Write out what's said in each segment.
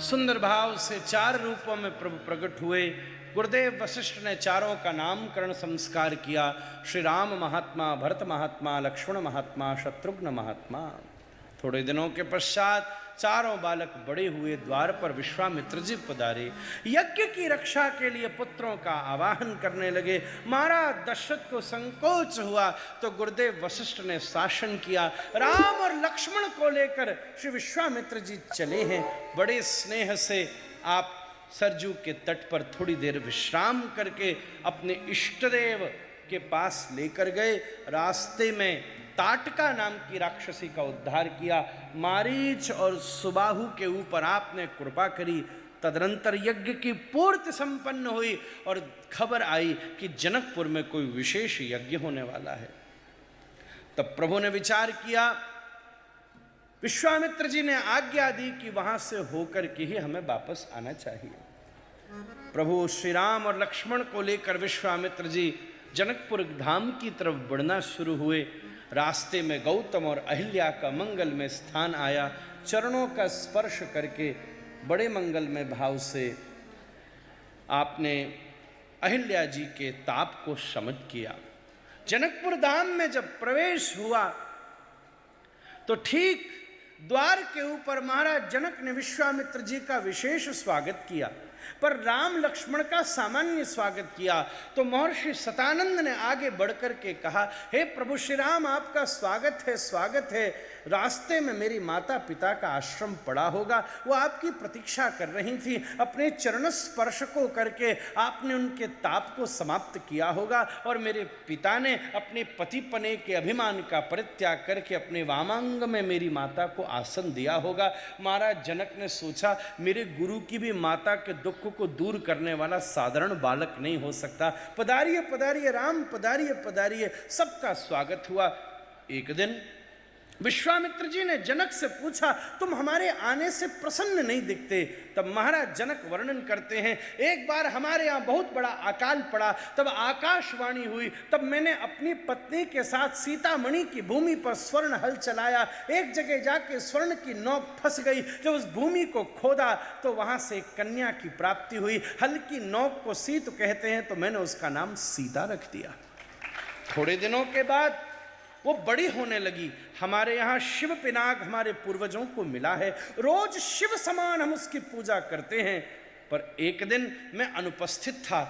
सुंदर भाव से 4 रूपों में प्रभु प्रकट हुए। गुरुदेव वशिष्ठ ने चारों का नामकरण संस्कार किया। श्री राम महात्मा, भरत महात्मा, लक्ष्मण महात्मा, शत्रुघ्न महात्मा। थोड़े दिनों के पश्चात चारों बालक बड़े हुए। द्वार पर विश्वामित्र जी पधारे। यज्ञ की रक्षा के लिए पुत्रों का आवाहन करने लगे। महाराज दशरथ को संकोच हुआ तो गुरुदेव वशिष्ठ ने शासन किया। राम और लक्ष्मण को लेकर श्री विश्वामित्र जी चले हैं। बड़े स्नेह से आप सरजू के तट पर थोड़ी देर विश्राम करके अपने इष्टदेव के पास लेकर गए। रास्ते में ताटका नाम की राक्षसी का उद्धार किया। मारीच और सुबाहु के ऊपर आपने कृपा करी। तदनंतर यज्ञ की पूर्ति संपन्न हुई और खबर आई कि जनकपुर में कोई विशेष यज्ञ होने वाला है। तब प्रभु ने विचार किया, विश्वामित्र जी ने आज्ञा दी कि वहां से होकर के ही हमें वापस आना चाहिए। प्रभु श्री राम और लक्ष्मण को लेकर विश्वामित्र जी जनकपुर धाम की तरफ बढ़ना शुरू हुए। रास्ते में गौतम और अहिल्या का मंगल में स्थान आया। चरणों का स्पर्श करके बड़े मंगल में भाव से आपने अहिल्या जी के ताप को शमन किया। जनकपुर धाम में जब प्रवेश हुआ तो ठीक द्वार के ऊपर महाराज जनक ने विश्वामित्र जी का विशेष स्वागत किया, पर राम लक्ष्मण का सामान्य स्वागत किया। तो महर्षि सतानंद ने आगे बढ़कर के कहा, हे प्रभु श्री राम, आपका स्वागत है, स्वागत है। रास्ते में मेरी माता पिता का आश्रम पड़ा होगा, वो आपकी प्रतीक्षा कर रही थी। अपने चरण स्पर्श को करके आपने उनके ताप को समाप्त किया होगा और मेरे पिता ने अपने पति पने के अभिमान का परित्याग करके अपने वामांग में मेरी माता को आसन दिया होगा। महाराज जनक ने सोचा, मेरे गुरु की भी माता के दुख को दूर करने वाला साधारण बालक नहीं हो सकता। पधारिए पधारिए राम, पधारिए पधारिए। सबका स्वागत हुआ। एक दिन विश्वामित्र जी ने जनक से पूछा, तुम हमारे आने से प्रसन्न नहीं दिखते। तब महाराज जनक वर्णन करते हैं, एक बार हमारे यहाँ बहुत बड़ा अकाल पड़ा, तब आकाशवाणी हुई। तब मैंने अपनी पत्नी के साथ सीतामढ़ी की भूमि पर स्वर्ण हल चलाया। एक जगह जाके स्वर्ण की नोक फंस गई। जब उस भूमि को खोदा तो वहां से एक कन्या की प्राप्ति हुई। हल की नोक को सीत कहते हैं, तो मैंने उसका नाम सीता रख दिया। थोड़े दिनों के बाद वो बड़ी होने लगी। हमारे यहाँ शिव पिनाक हमारे पूर्वजों को मिला है। रोज शिव समान हम उसकी पूजा करते हैं। पर एक दिन मैं अनुपस्थित था।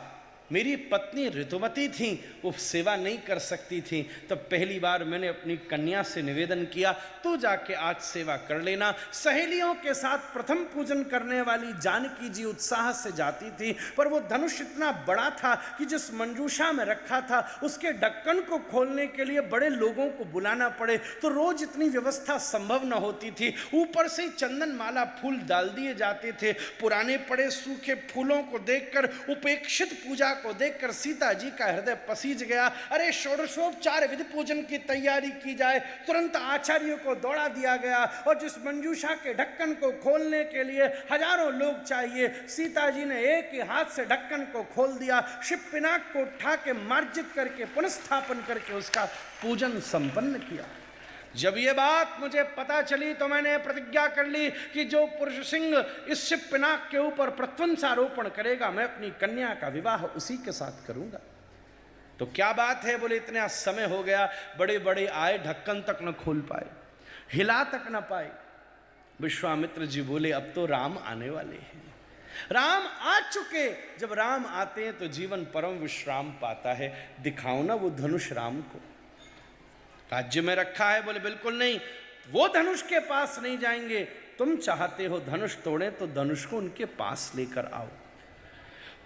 मेरी पत्नी ऋतुमती थी, वो सेवा नहीं कर सकती थी। तब पहली बार मैंने अपनी कन्या से निवेदन किया, तू जाके आज सेवा कर लेना। सहेलियों के साथ प्रथम पूजन करने वाली जानकी जी उत्साह से जाती थी, पर वो धनुष इतना बड़ा था कि जिस मंजूषा में रखा था उसके ढक्कन को खोलने के लिए बड़े लोगों को बुलाना पड़े, तो रोज इतनी व्यवस्था संभव न होती थी। ऊपर से चंदन माला फूल डाल दिए जाते थे। पुराने पड़े सूखे फूलों को देखकर, उपेक्षित पूजा को देखकर सीता जी का हृदय पसीज गया। अरे षोडशोपचार विधि पूजन की तैयारी की जाए। तुरंत आचार्यों को दौड़ा दिया गया और जिस मंजूषा के ढक्कन को खोलने के लिए हजारों लोग चाहिए, सीता जी ने एक ही हाथ से ढक्कन को खोल दिया। शिव पिनाक को उठा के मार्जित करके पुनस्थापन करके उसका पूजन संपन्न किया। जब ये बात मुझे पता चली तो मैंने प्रतिज्ञा कर ली कि जो पुरुष सिंह इस शिव पिनाक के ऊपर प्रत्वंसारोपण करेगा, मैं अपनी कन्या का विवाह उसी के साथ करूंगा। तो क्या बात है, बोले इतना समय हो गया, बड़े बड़े आए, ढक्कन तक न खोल पाए, हिला तक न पाए। विश्वामित्र जी बोले, अब तो राम आने वाले हैं। राम आ चुके। जब राम आते हैं तो जीवन परम विश्राम पाता है। दिखाओ ना वो धनुष राम को। राज्य में रखा है। बोले बिल्कुल नहीं, वो धनुष के पास नहीं जाएंगे। तुम चाहते हो धनुष तोड़े तो धनुष को उनके पास लेकर आओ।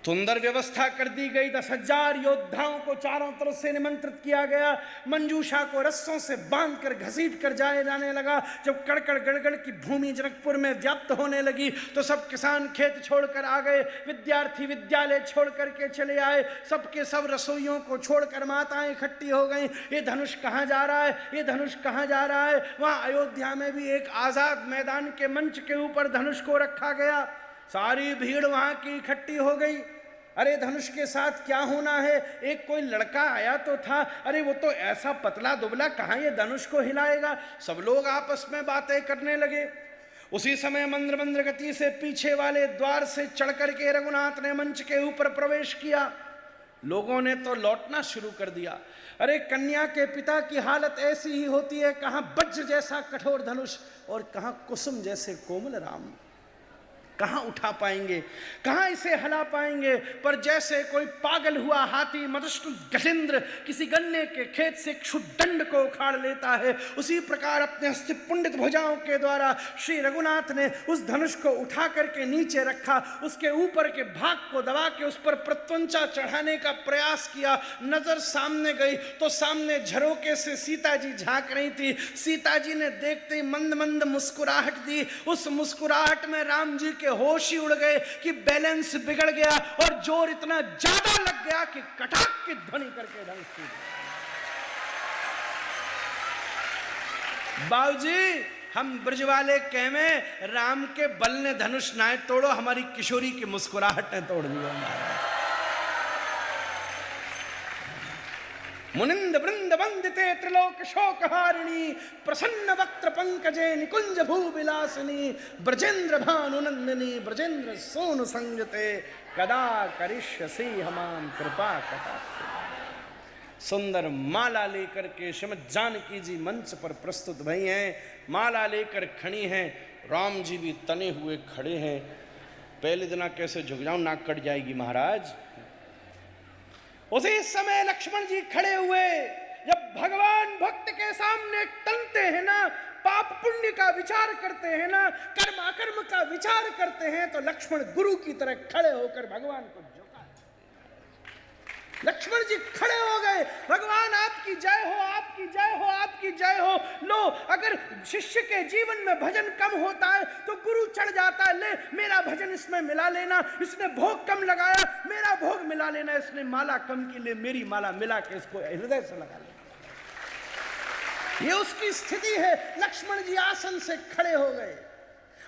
सुंदर व्यवस्था कर दी गई। 10,000 योद्धाओं को चारों तरफ से निमंत्रित किया गया। मंजूषा को रस्सों से बांधकर घसीट कर जाने लगा। जब कड़कड़ गड़गड़ की भूमि जनकपुर में व्याप्त होने लगी तो सब किसान खेत छोड़कर आ गए, विद्यार्थी विद्यालय छोड़ करके चले आए। सबके सब रसोइयों को छोड़कर माताएं इकट्ठी हो गई। ये धनुष कहाँ जा रहा है, ये धनुष कहाँ जा रहा है। वहाँ अयोध्या में भी एक आजाद मैदान के मंच के ऊपर धनुष को रखा गया। सारी भीड़ वहां की इकट्ठी हो गई। अरे धनुष के साथ क्या होना है। एक कोई लड़का आया तो था, अरे वो तो ऐसा पतला दुबला, कहाँ ये धनुष को हिलाएगा। सब लोग आपस में बातें करने लगे। उसी समय मंद्र मंद्र गति से पीछे वाले द्वार से चढ़कर के रघुनाथ ने मंच के ऊपर प्रवेश किया। लोगों ने तो लौटना शुरू कर दिया। अरे कन्या के पिता की हालत ऐसी ही होती है, कहां वज्र जैसा कठोर धनुष और कहां कुसुम जैसे कोमल राम, कहां उठा पाएंगे, कहां इसे हिला पाएंगे। पर जैसे कोई पागल हुआ हाथी मदष्ट गजेंद्र किसी गन्ने के खेत से क्षुदंड को उखाड़ लेता है, उसी प्रकार अपने हस्त पुंडित भुजाओं के द्वारा श्री रघुनाथ ने उस धनुष को उठा करके नीचे रखा, उसके ऊपर के भाग को दबा के उस पर प्रत्यंचा चढ़ाने का प्रयास किया। नजर सामने गई तो सामने झरोके से सीता जी झांक रही थी। सीता जी ने देखते ही मंद मंद मुस्कुराहट दी। उस मुस्कुराहट में राम जी के होश ही उड़ गए कि बैलेंस बिगड़ गया और जोर इतना ज्यादा लग गया कि कटाक की ध्वनि करके धनुष टूट गया। बाबूजी, हम ब्रज वाले कहवे राम के बल ने धनुष ना तोड़ो, हमारी किशोरी की मुस्कुराहट ने तोड़ दिया। मुनिंद वृंद वंदिते त्रिलोक शोकहारिणी प्रसन्न वक्त्र पंकजे निकुंज भूविलासिनी ब्रजेंद्र भानुनंदिनी ब्रजेंद्र सोन संगते कदा करिष्यसि हमाम कृपा कटाक्ष। सुंदर माला लेकर के श्रीमद् जानकी जी मंच पर प्रस्तुत भई हैं। माला लेकर खड़ी हैं, राम जी भी तने हुए खड़े हैं। पहले दिन कैसे झुक जाऊं, नाक कट जाएगी महाराज। उसी समय लक्ष्मण जी खड़े हुए। जब भगवान भक्त के सामने टलते हैं ना, पाप पुण्य का विचार करते हैं ना, कर्म अकर्म का विचार करते हैं, तो लक्ष्मण गुरु की तरह खड़े होकर भगवान को झुका। लक्ष्मण जी खड़े हो गए, भगवान आपकी जय हो, आपकी जय हो, आपकी जय हो। लो, अगर शिष्य के जीवन में भजन कम होता है तो गुरु चढ़ जाता है, ले मेरा भजन इसमें मिला लेना, इसने भोग कम लगाया मेरा भोग मिला लेना, इसने माला कम की ले मेरी माला मिला के इसको हृदय से लगा लेना। ये उसकी स्थिति है। लक्ष्मण जी आसन से खड़े हो गए।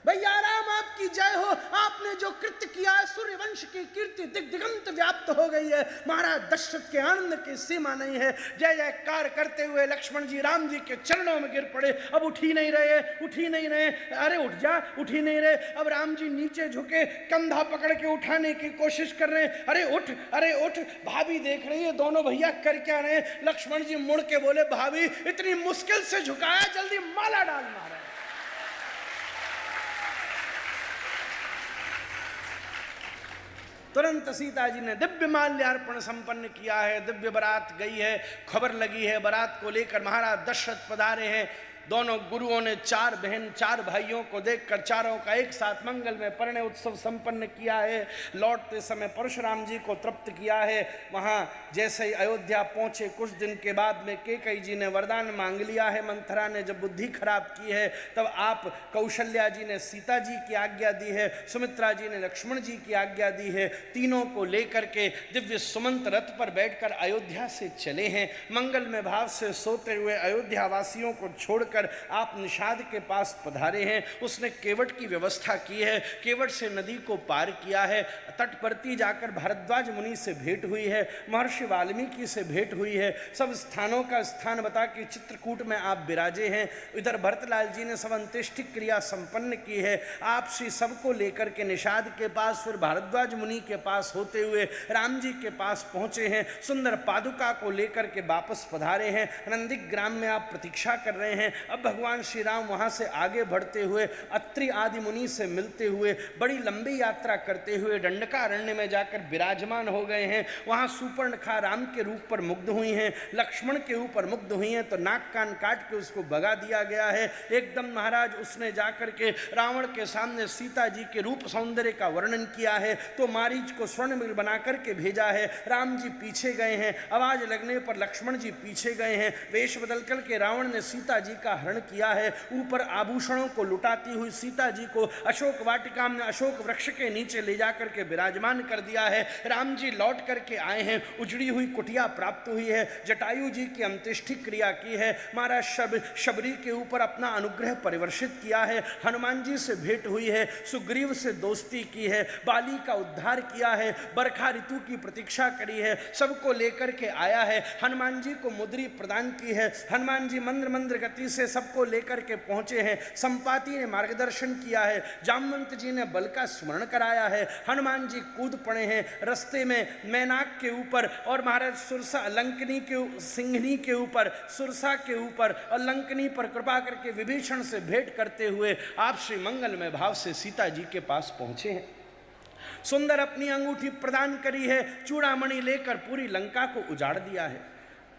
भैया राम आपकी जय हो, आपने जो कृत्य किया है, सूर्यवंश की कीर्ति दिग्दिगंत व्याप्त हो गई है। महाराज दशरथ के आनंद की सीमा नहीं है। जय जयकार करते हुए लक्ष्मण जी राम जी के चरणों में गिर पड़े। अब उठ ही नहीं रहे, उठ ही नहीं रहे। अरे उठ जा, उठ ही नहीं रहे। अब राम जी नीचे झुके, कंधा पकड़ के उठाने की कोशिश कर रहे हैं। अरे उठ, अरे उठ। भाभी देख रही है, दोनों भैया कर क्या रहे हैं। लक्ष्मण जी मुड़ के बोले, भाभी इतनी मुश्किल से झुकाया, जल्दी माला डाल मारा। तुरंत सीता जी ने दिव्य माल्यार्पण संपन्न किया है। दिव्य बारात गई है, खबर लगी है, बारात को लेकर महाराज दशरथ पधारे हैं। दोनों गुरुओं ने चार बहन चार भाइयों को देखकर चारों का एक साथ मंगल में परिणय उत्सव संपन्न किया है। लौटते समय परशुराम जी को तृप्त किया है। वहाँ जैसे ही अयोध्या पहुँचे कुछ दिन के बाद में कैकेयी जी ने वरदान मांग लिया है। मंथरा ने जब बुद्धि खराब की है तब आप कौशल्या जी ने सीता जी की आज्ञा दी है, सुमित्रा जी ने लक्ष्मण जी की आज्ञा दी है। तीनों को लेकर के दिव्य सुमंत रथ पर बैठकर अयोध्या से चले हैं। मंगल में भाव से सोते हुए अयोध्या वासियों को छोड़कर आप निषाद के पास पधारे हैं। उसने केवट की व्यवस्था की है, केवट से नदी को पार किया है। तटवर्ती जाकर भारद्वाज मुनि से भेंट हुई है, महर्षि वाल्मीकि से भेंट हुई है। सब स्थानों का स्थान बता के चित्रकूट में आप विराजे हैं। इधर भरतलाल जी ने सब अंत्येष्टि क्रिया संपन्न की है। आप श्री सबको लेकर के निषाद के पास फिर भारद्वाज मुनि के पास होते हुए राम जी के पास पहुंचे हैं। सुंदर पादुका को लेकर के वापस पधारे हैं। नंदिक ग्राम में आप प्रतीक्षा कर रहे हैं। अब भगवान श्री राम वहां से आगे बढ़ते हुए अत्रि आदि मुनि से मिलते हुए बड़ी लंबी यात्रा करते हुए दंडकारण्य में जाकर विराजमान हो गए हैं। वहां सुपर्णखा राम के रूप पर मुग्ध हुई हैं, लक्ष्मण के ऊपर मुग्ध हुई हैं, तो नाक कान काट के उसको भगा दिया गया है। एकदम महाराज उसने जाकर के रावण के सामने सीता जी के रूप सौंदर्य का वर्णन किया है, तो मारीच को स्वर्ण मृग बना करके भेजा है। राम जी पीछे गए हैं, आवाज लगने पर लक्ष्मण जी पीछे गए हैं। वेश बदल करके रावण ने सीता जी का हरण किया है। ऊपर आभूषणों को लुटाती हुई सीता जी को अशोक वाटिका में अशोक वृक्ष के नीचे ले जाकर के विराजमान कर दिया है। राम जी लौट करके आए हैं, उजड़ी हुई कुटिया प्राप्त हुई है। जटायु जी की अंत्येष्टि क्रिया की है। महाराज शबरी के ऊपर अपना अनुग्रह परिवर्षित किया है। हनुमान जी से भेंट हुई है, सुग्रीव से दोस्ती की है, बाली का उद्धार किया है, बरखा ऋतु की प्रतीक्षा करी है, सबको लेकर के आया है। हनुमान जी को मुद्री प्रदान की है। हनुमान जी मंद्र मंद्र गति से से सबको लेकर के पहुंचे हैं। संपाति ने मार्गदर्शन किया है, जामवंत जी ने बल का स्मरण कराया है, हनुमान जी कूद पड़े हैं रस्ते में मैनाक के ऊपर और महाराज सुरसा लंकनी के सिंघनी के ऊपर, सुरसा के ऊपर और लंकनी पर कृपा करके विभीषण से भेंट करते हुए आप श्री मंगलमय भाव से सीता जी के पास पहुंचे हैं। सुंदर अपनी अंगूठी प्रदान करी है, चूड़ामणि लेकर पूरी लंका को उजाड़ दिया है।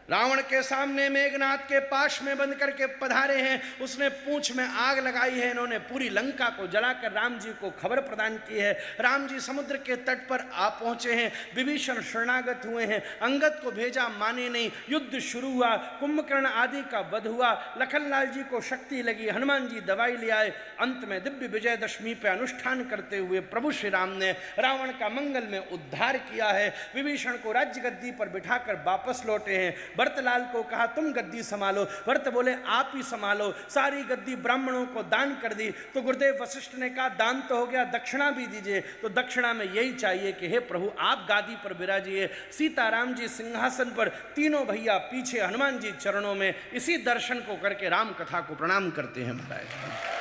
रावण के सामने मेघनाथ के पाश में बंद करके पधारे हैं, उसने पूंछ में आग लगाई है, इन्होंने पूरी लंका को जलाकर राम जी को खबर प्रदान की है। राम जी समुद्र के तट पर आ पहुंचे हैं, विभीषण शरणागत हुए हैं, अंगद को भेजा माने नहीं, युद्ध शुरू हुआ, कुंभकर्ण आदि का वध हुआ, लखनलाल जी को शक्ति लगी, हनुमान जी दवाई ले आए, अंत में दिव्य विजयदशमी पे अनुष्ठान करते हुए प्रभु श्री राम ने रावण का मंगल में उद्धार किया है। विभीषण को राज्य गद्दी पर बिठाकर वापस लौटे हैं। भरतलाल को कहा तुम गद्दी संभालो, भरत बोले आप ही संभालो, सारी गद्दी ब्राह्मणों को दान कर दी। तो गुरुदेव वशिष्ठ ने कहा दान तो हो गया, दक्षिणा भी दीजिए। तो दक्षिणा में यही चाहिए कि हे प्रभु आप गादी पर विराजिए, सीताराम जी सिंहासन पर, तीनों भैया पीछे, हनुमान जी चरणों में। इसी दर्शन को करके राम कथा को प्रणाम करते हैं महाराज।